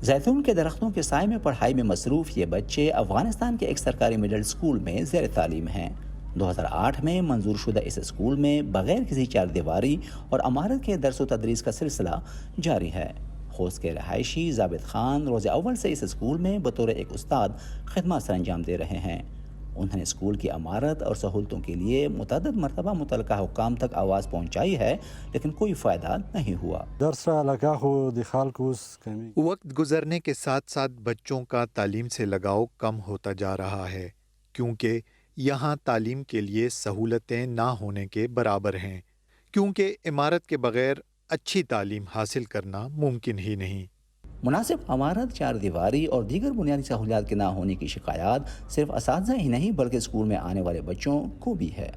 زیتون کے درختوں کے سائے میں پڑھائی میں مصروف یہ بچے افغانستان کے ایک سرکاری مڈل اسکول میں زیر تعلیم ہیں۔ 2008 میں منظور شدہ اس اسکول میں بغیر کسی چار دیواری اور عمارت کے درس و تدریس کا سلسلہ جاری ہے۔ خوست کے رہائشی ضابط خان روز اول سے اس اسکول میں بطور ایک استاد خدمات سر انجام دے رہے ہیں۔ انہوں نے اسکول کی عمارت اور سہولتوں کے لیے متعدد مرتبہ متعلقہ حکام تک آواز پہنچائی ہے، لیکن کوئی فائدہ نہیں ہوا۔ وقت گزرنے کے ساتھ ساتھ بچوں کا تعلیم سے لگاؤ کم ہوتا جا رہا ہے، کیونکہ یہاں تعلیم کے لیے سہولتیں نہ ہونے کے برابر ہیں، کیونکہ عمارت کے بغیر اچھی تعلیم حاصل کرنا ممکن ہی نہیں۔ مناسب عمارت، چار دیواری اور دیگر بنیادی سہولیات کے نہ ہونے کی شکایات صرف اساتذہ ہی نہیں بلکہ اسکول میں آنے والے بچوں کو بھی ہے۔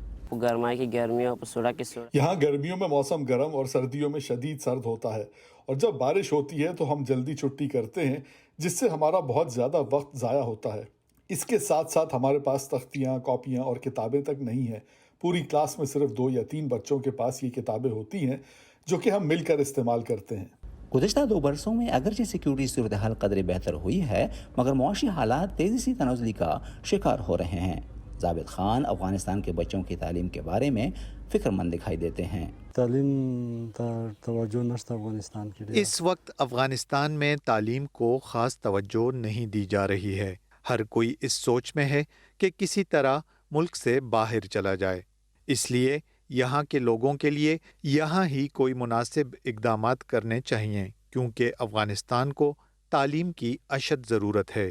یہاں گرمیوں میں موسم گرم اور سردیوں میں شدید سرد ہوتا ہے، اور جب بارش ہوتی ہے تو ہم جلدی چھٹی کرتے ہیں، جس سے ہمارا بہت زیادہ وقت ضائع ہوتا ہے۔ اس کے ساتھ ساتھ ہمارے پاس تختیاں، کاپیاں اور کتابیں تک نہیں ہیں۔ پوری کلاس میں صرف 2 یا 3 بچوں کے پاس یہ کتابیں ہوتی ہیں جو کہ ہم مل کر استعمال کرتے ہیں۔ گزشتہ 2 برسوں میں اگرچہ سیکیورٹی صورتحال قدرے بہتر ہوئی ہے، مگر معاشی حالات تیزی سے تنزلی کا شکار ہو رہے ہیں۔ ضابط خان افغانستان کے بچوں کی تعلیم کے بارے میں فکر مند دکھائی دیتے ہیں۔ اس وقت افغانستان میں تعلیم کو خاص توجہ نہیں دی جا رہی ہے۔ ہر کوئی اس سوچ میں ہے کہ کسی طرح ملک سے باہر چلا جائے۔ اس لیے یہاں کے لوگوں کے لیے یہاں ہی کوئی مناسب اقدامات کرنے چاہیے، کیونکہ افغانستان کو تعلیم کی اشد ضرورت ہے۔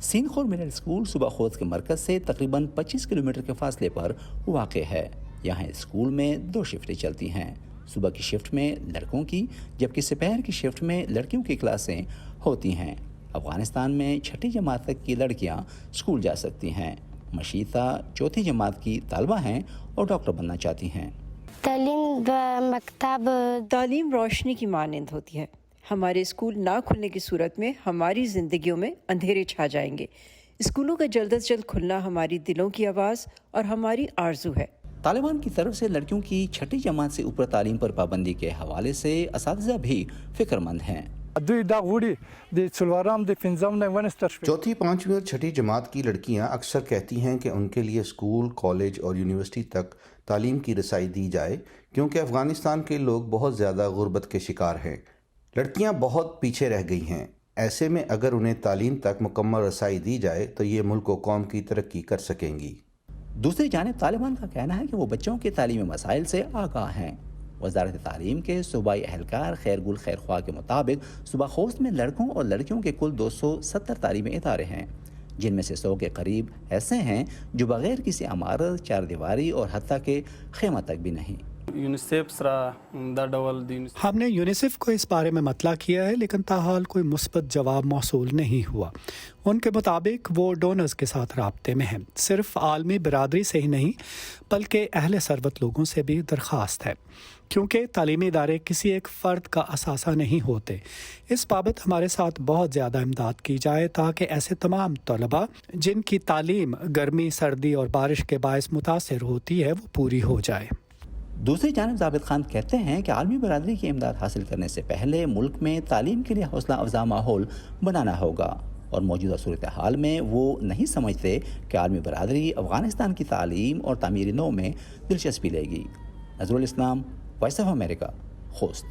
سین خور مڈل اسکول صوبہ خوست کے مرکز سے تقریباً 25 کلومیٹر کے فاصلے پر واقع ہے۔ یہاں اسکول میں 2 شفٹیں چلتی ہیں، صبح کی شفٹ میں لڑکوں کی جبکہ دوپہر کی شفٹ میں لڑکیوں کی کلاسیں ہوتی ہیں۔ افغانستان میں 6ٹھی جماعت تک کی لڑکیاں اسکول جا سکتی ہیں۔ مشیطہ 4تھی جماعت کی طالبہ ہیں اور ڈاکٹر بننا چاہتی ہیں۔ تعلیم روشنی کی مانند ہوتی ہے۔ ہمارے اسکول نہ کھلنے کی صورت میں ہماری زندگیوں میں اندھیرے چھا جائیں گے۔ اسکولوں کا جلد از جلد کھلنا ہماری دلوں کی آواز اور ہماری آرزو ہے۔ طالبان کی طرف سے لڑکیوں کی 6ٹھی جماعت سے اوپر تعلیم پر پابندی کے حوالے سے اساتذہ بھی فکر مند ہیں۔ 4تھی، 5ویں اور 6ٹھی جماعت کی لڑکیاں اکثر کہتی ہیں کہ ان کے لیے اسکول، کالج اور یونیورسٹی تک تعلیم کی رسائی دی جائے، کیونکہ افغانستان کے لوگ بہت زیادہ غربت کے شکار ہیں۔ لڑکیاں بہت پیچھے رہ گئی ہیں۔ ایسے میں اگر انہیں تعلیم تک مکمل رسائی دی جائے تو یہ ملک و قوم کی ترقی کر سکیں گی۔ دوسری جانب طالبان کا کہنا ہے کہ وہ بچوں کے تعلیمی مسائل سے آگاہ ہیں۔ وزارت تعلیم کے صوبائی اہلکار خیر گل خیر خواہ کے مطابق صوبہ خوست میں لڑکوں اور لڑکیوں کے کل 270 تعلیمی ادارے ہیں، جن میں سے 100 کے قریب ایسے ہیں جو بغیر کسی عمارت، چار دیواری اور حتیٰ کہ خیمہ تک بھی نہیں۔ ہم نے یونیسیف کو اس بارے میں مطلع کیا ہے، لیکن تاحال کوئی مثبت جواب موصول نہیں ہوا۔ ان کے مطابق وہ ڈونرز کے ساتھ رابطے میں ہیں۔ صرف عالمی برادری سے ہی نہیں بلکہ اہل ثروت لوگوں سے بھی درخواست ہے، کیونکہ تعلیمی ادارے کسی ایک فرد کا اثاثہ نہیں ہوتے۔ اس بابت ہمارے ساتھ بہت زیادہ امداد کی جائے تاکہ ایسے تمام طلباء جن کی تعلیم گرمی، سردی اور بارش کے باعث متاثر ہوتی ہے وہ پوری ہو جائے۔ دوسری جانب ضابط خان کہتے ہیں کہ عالمی برادری کی امداد حاصل کرنے سے پہلے ملک میں تعلیم کے لیے حوصلہ افزا ماحول بنانا ہوگا، اور موجودہ صورتحال میں وہ نہیں سمجھتے کہ عالمی برادری افغانستان کی تعلیم اور تعمیر نو میں دلچسپی لے گی۔ نظر الاسلام، وائس آف امریکہ، خوست۔